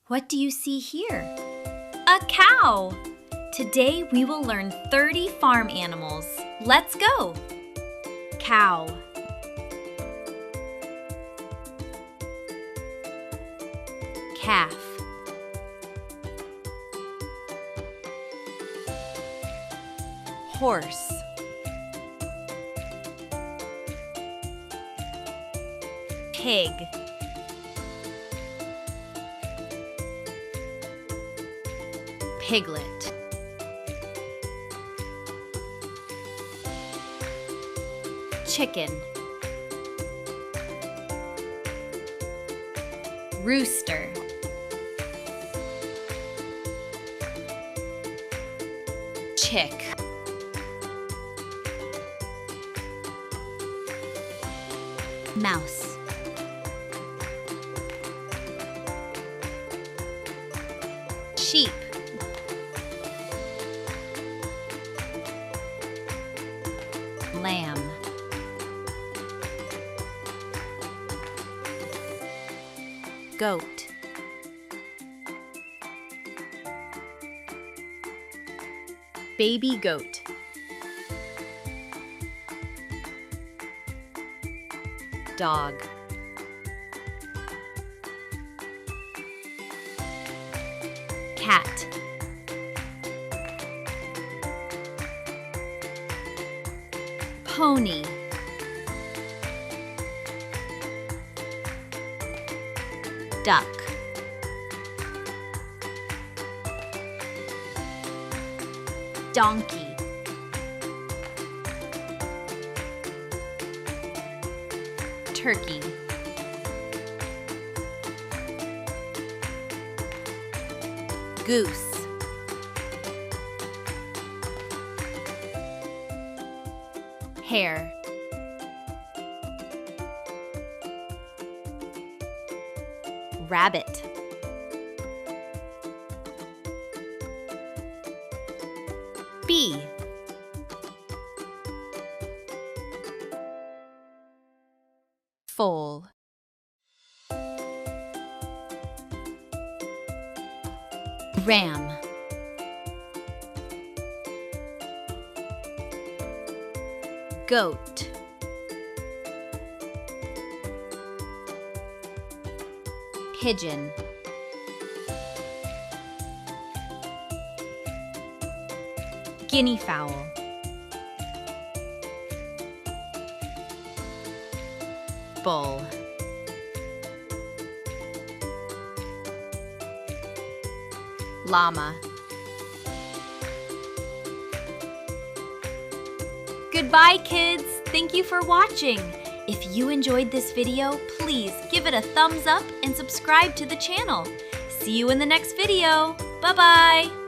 What do you see here? A cow! Today we will learn 30 farm animals. Let's go! Cow. Calf. Horse. Pig. Piglet. Chicken. Rooster. Chick. Mouse. Sheep. Lamb. Goat. Baby goat. Dog. Cat. Pony. Duck. Donkey. Turkey. Goose. Hare. Rabbit. Bee. Foal. Ram. Goat. Pigeon. Guinea fowl. Bull. Llama. Goodbye, kids! Thank you for watching. If you enjoyed this video, please give it a thumbs up and subscribe to the channel. See you in the next video. Bye-bye!